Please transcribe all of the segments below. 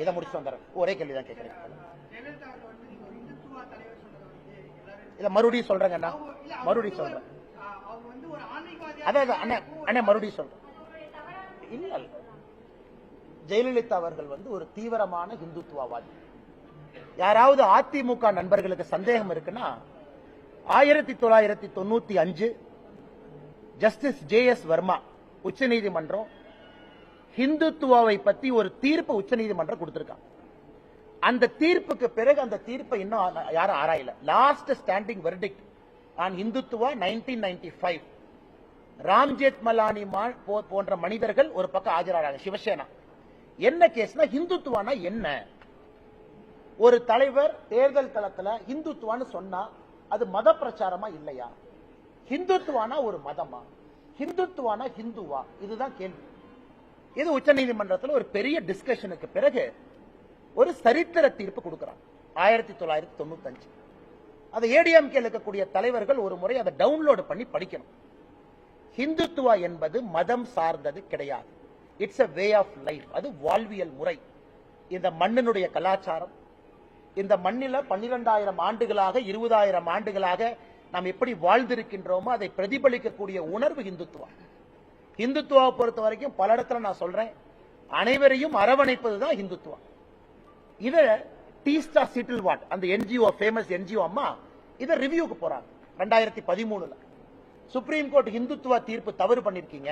இதை முடிச்சு வந்துடுறேன். ஒரே கேள்விதான் கேட்கிறேன். இல்ல மறுபடியும் சொல்றேங்கண்ணா, மறுபடியும் சொல்றேன். அதான் அண்ணே மறுபடியும் சொல்றேன். இல்ல ஜெயலலிதா அவர்கள் ஒரு தீவிரமான இந்துத்துவவாதி. யாராவது அதிமுக நண்பர்களுக்கு சந்தேகம் இருக்குன்னா 1995 ஜஸ்டிஸ் JS வர்மா உச்சநீதிமன்றம் இந்துத்துவாவை பத்தி ஒரு தீர்ப்பு உச்சநீதிமன்றம் கொடுத்திருக்காங்க. அந்த தீர்ப்புக்கு பிறகு அந்த தீர்ப்பை இன்னும் யாரும் ஆராயல. Last standing verdict on Hindutva 1995. Ram Jethmalani போன்ற மனிதர்கள் ஒரு பக்கம் ஆஜராகிறாங்க. சிவசேனா என்ன கேஸ்னா இந்துத்துவானா என்ன? ஒரு தலைவர் தேர்தல் களத்துல இந்துத்துவான்னு சொன்னா அது மத பிரச்சாரமா இல்லையா? இந்துத்துவானா ஒரு மதமா? இந்துத்துவானா ஹிந்துவா? இதுதான் கேள்வி. இது உச்சநீதிமன்றத்தில் ஒரு பெரிய டிஸ்கஷனுக்கு பிறகு ஒரு சரித்திர தீர்ப்பு கொடுக்கிறாங்க 1995. அதை ஏடிஎம்கே இருக்கக்கூடிய தலைவர்கள் ஒரு முறை அதை டவுன்லோடு பண்ணி படிக்கணும். ஹிந்துத்துவா என்பது மதம் சார்ந்தது கிடையாது. It's a way of life. அது வாழ்வியல் முறை. இந்த மண்ணினுடைய கலாச்சாரம், இந்த மண்ணில 12,000 ஆண்டுகளாக 20,000 ஆண்டுகளாக நாம் எப்படி வாழ்ந்திருக்கின்றோமோ அதை பிரதிபலிக்கக்கூடிய உணர்வு இந்துத்துவா. இந்துத்துவாவை பொறுத்த வரைக்கும் பல இடத்துல நான் சொல்றேன், அனைவரையும் அரவணைப்பதுதான் இந்துத்துவா. இத டீஸ்டா சிட்டில்வாட் அந்த என்ஜிஓ, ஃபேமஸ் என்ஜிஓ அம்மா இத ரிவ்யூக்கு போறாங்க 2013. சுப்ரீம் கோர்ட் இந்துத்துவா தீர்ப்பு தவறு பண்ணிருக்கீங்க,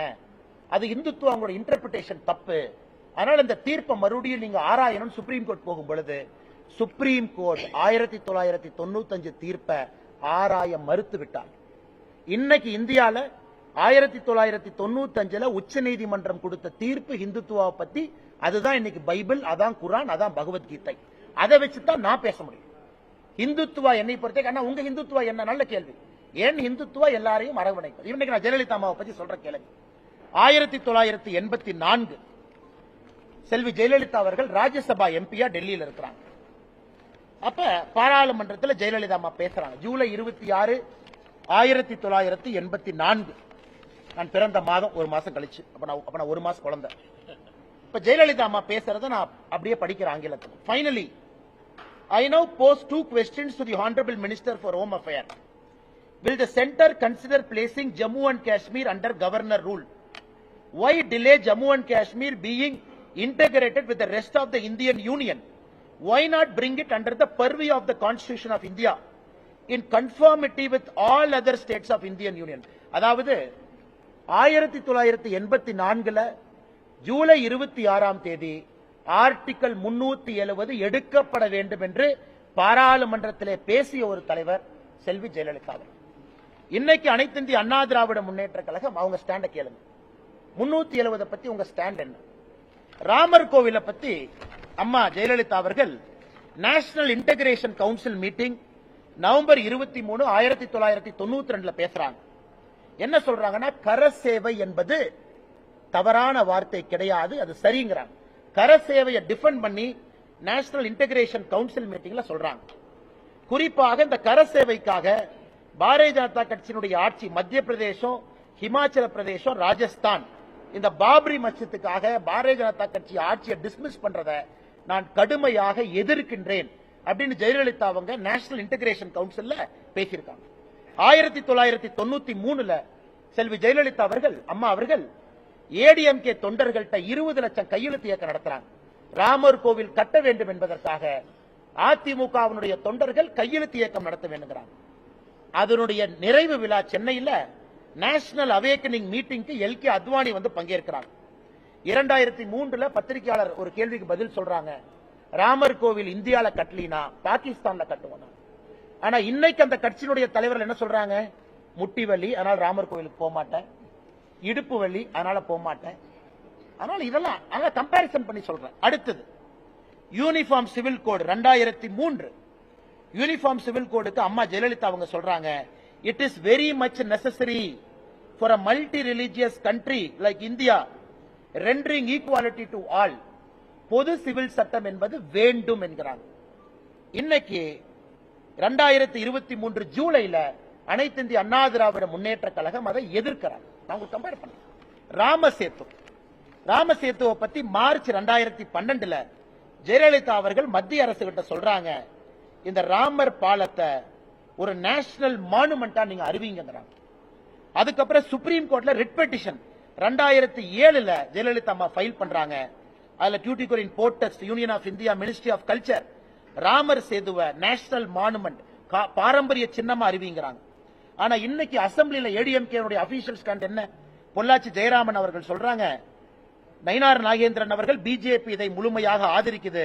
அது இந்துத்துவா உங்களோட இன்டர்பிரேஷன் தப்பு, அதனால இந்த தீர்ப்பை மறுபடியும் நீங்க ஆராயணும் சுப்ரீம் கோர்ட் போகும் பொழுது சுப்ரீம் கோர்ட் 1995 தீர்ப்பை ஆராய மறுத்து விட்டார். இன்னைக்கு இந்தியால 1995 உச்ச நீதிமன்றம் கொடுத்த தீர்ப்பு இந்துத்துவா பத்தி அதுதான் இன்னைக்கு பைபிள், அதான் குரான், அதான் பகவத்கீதை. அதை வச்சுதான் நான் பேச முடியும். இந்துத்துவா என்னை பொறுத்த உங்க இந்துத்துவா என்ன? நல்ல கேள்வி. ஏன் இந்துத்துவா எல்லாரையும் அரவணைப்பது? இன்னைக்கு நான் ஜெயலலிதா அம்மாவை பத்தி சொல்ற கேள்வி. 1984 செல்வி ஜெயலலிதா அவர்கள் ராஜ்யசபா எம்பியா டெல்லியில் இருக்கிறாங்க. அப்ப பாராளுமன்றத்தில் ஜெயலலிதா அம்மா பேசுறாங்க. ஜூலை 26, 1984. நான் பிறந்த மாதம் ஒரு மாசம் கழிச்சு. அப்ப நான் ஒரு மாசம் குழந்தை. இப்ப ஜெயலலிதா அம்மா பேசுறத நான் அப்படியே படிக்கிறேன் ஆங்கிலத்தில். Finally, I now pose 2 questions to the Honorable Minister for Home Affairs. Will the center consider placing Jammu and Kashmir under governor rule? Why delay Jammu and Kashmir being integrated with the rest of the Indian Union? Why not bring it under the purview of the Constitution of India in conformity with all other states of Indian Union? அதாவது 1984 July 26 article 370 எடுக்கப்பட வேண்டும் என்று பாராளுமன்றத்திலே பேசிய ஒரு தலைவர் செல்வி ஜெயலலிதா. இன்னைக்கு அனைத்து இந்திய அண்ணா திராவிட முன்னேற்ற கழகம் அவங்க ஸ்டாண்ட கேளுங்க. 370 பத்தி உங்க ஸ்டாண்ட் என்ன? ராமர் கோவிலை பத்தி அம்மா ஜெயலலிதா அவர்கள் national integration council meeting November 23, 1992 பேசுறாங்க. என்ன சொல்றாங்கன்னா, கரசேவை என்பது தவறான வார்த்தை கிடையாது, அது சரிங்கிறாங்க. கரசேவையை டிஃபெண்ட் பண்ணி நேஷனல் இன்டகிரேஷன் கவுன்சில் மீட்டிங்ல சொல்றாங்க. குறிப்பாக இந்த கரசேவைக்காக பாரதிய ஜனதா கட்சியினுடைய ஆட்சி மத்திய பிரதேசம், ஹிமாச்சல பிரதேசம், ராஜஸ்தான் இந்த பாபரி மஸ்ஜித்துக்காக பாரதிய ஜனதா கட்சி ஆட்சியை டிஸ்மிஸ் பண்றத நான் கடுமையாக எதிர்க்கின்றேன் அப்படின்னு ஜெயலலிதா அவங்க நேஷனல் இன்டகிரேஷன் கவுன்சில்ல பேசியிருக்காங்க. 1993 செல்வி ஜெயலலிதா அவர்கள் அம்மா அவர்கள் ஏடிஎம்கே தொண்டர்கள்ட்ட 20 லட்சம் கையெழுத்து இயக்கம் நடத்துறாங்க. ராமர் கோவில் கட்ட வேண்டும் என்பதற்காக அதிமுகவினுடைய தொண்டர்கள் கையெழுத்து இயக்கம் நடத்த வேண்டுங்கிறாங்க. அதனுடைய நிறைவு விழா சென்னையில் நேஷனல் அவேக்கனிங் மீட்டிங்க்கு எல்கே அத்வானி பங்கேற்கிறாங்க. 2003 பத்திரிகையாளர் ஒரு கேள்விக்கு பதில் சொல்றாங்க, ராமர் கோவில் இந்தியால கட்டலினா பாகிஸ்தான்ல கட்டுவோம். ஆனா இன்னைக்கு அந்த கட்சியினுடைய தலைவர்கள் என்ன சொல்றாங்க, முட்டி வலி அதனால ராமர் கோவிலுக்கு போக மாட்டேன், இடுப்பு வலி அதனால போக மாட்டேன். அதனால இதெல்லாம் கம்பேரிசன் பண்ணி சொல்றேன். அடுத்தது uniform civil code 2003 uniform civil கோடுக்கு அம்மா ஜெயலலிதா அவங்க சொல்றாங்க, it is very much necessary for a multi-religious country like India rendering equality to all. பொது சிவில் சட்டம் என்பது வேண்டும் என்கிறாங்க. இன்னைக்கு 2023 ஜூலைல அனைத்து இந்திய அண்ணா திராவிட முன்னேற்ற கழகம் அதை எதிர்க்கிறாங்க. நான் கம்பேர் பண்ணேன். ராமசேத்துவை பத்தி மார்ச் 2012 ஜெயலலிதா அவர்கள் மத்திய அரசு கிட்ட சொல்றாங்க, இந்த ராமர் பாலத்தை ஒரு நேஷனல் மானுமெண்டா நீங்க அறிவிங்கிறாங்க. அதுக்கப்புறம் சுப்ரீம் கோர்ட்ல ரிட் பெட்டிஷன் 2007 ஜெயலலிதா அம்மா ஃபைல் பண்றாங்க. அதுல Tuticorin port trust, union of India, ministry of culture Ramar சேதுவை நேஷனல் மானுமெண்ட் பாரம்பரிய சின்னமா அறிவிங்கிறாங்க. ஆனா இன்னைக்கு அசம்பிளில ஏடிஎம்கே அபிஷியல் ஸ்டாண்ட் என்ன? பொள்ளாச்சி ஜெயராமன் அவர்கள் சொல்றாங்க, நயினார் நாகேந்திரன் அவர்கள் பிஜேபி இதை முழுமையாக ஆதரிக்குது,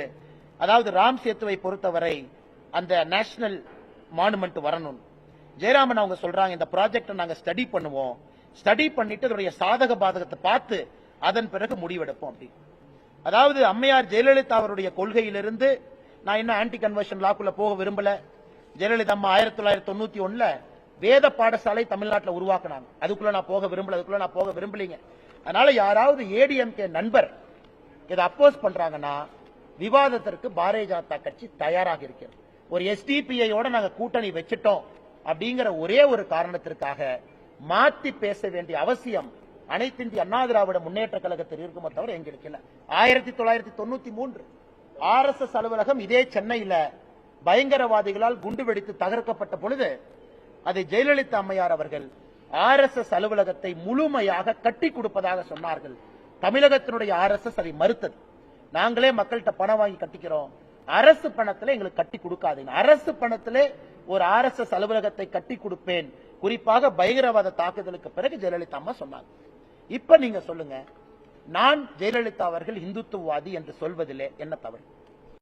அதாவது ராம் சேத்துவை பொறுத்தவரை அந்த நேஷனல் மானுமெண்ட் வரணும். ஜெயராமன் அவங்க சொல்றாங்க, இந்த ப்ராஜெக்ட் நாங்க ஸ்டடி பண்ணுவோம், ஸ்டடி பண்ணிட்டு அதனுடைய சாதக பாதகத்தை பார்த்து அதன் பிறகு முடிவெடுப்போம் அப்படி. அதாவது அம்மையார் ஜெயலலிதா அவருடைய கொள்கையிலிருந்து நான் என்ன ஆன்டி கன்வர்ஷன் லாக்குள்ள போக விரும்பல. ஜெயலலிதா அம்மா 1991 வேத பாடசாலை தமிழ்நாட்டில் உருவாக்குனாங்க. அதுக்குள்ள நான் போக விரும்பலீங்க. அதனால யாராவது ஏடிஎம்கே நண்பர் இதை அப்போஸ் பண்றாங்கன்னா விவாதத்திற்கு பாரதிய ஜனதா கட்சி தயாராக இருக்கிறது. ஒரு எஸ்டிபிஐயோட நாங்க கூட்டணி வச்சிட்டோம் அப்படிங்கிற ஒரே ஒரு காரணத்திற்காக மாத்தி பேச வேண்டிய அவசியம் அனைத்து இந்திய அண்ணா திராவிட முன்னேற்ற கழகத்தில் இருக்குமே தவிர எங்களுக்கு இல்ல. 1993 RSS அலுவலகம் இதே சென்னையில பயங்கரவாதிகளால் குண்டு வெடித்து தகர்க்கப்பட்ட பொழுது அதை ஜெயலலிதா அம்மையார் அவர்கள் RSS அலுவலகத்தை முழுமையாக கட்டி கொடுப்பதாக சொன்னார்கள். தமிழகத்தினுடைய RSS அதை மறுத்தது. நாங்களே மக்கள்கிட்ட பணம் வாங்கி கட்டிக்கிறோம், அரசு பணத்திலே எங்களுக்கு கட்டி கொடுக்காதீங்க. அரசு பணத்திலே ஒரு RSS அலுவலகத்தை கட்டி கொடுப்பேன், குறிப்பாக பயங்கரவாத தாக்குதலுக்கு பிறகு ஜெயலலிதா அம்மா சொன்னாங்க. இப்ப நீங்க சொல்லுங்க, நான் ஜெயலலிதா அவர்கள் இந்துத்துவவாதி என்று சொல்வதிலே என்ன தவறு?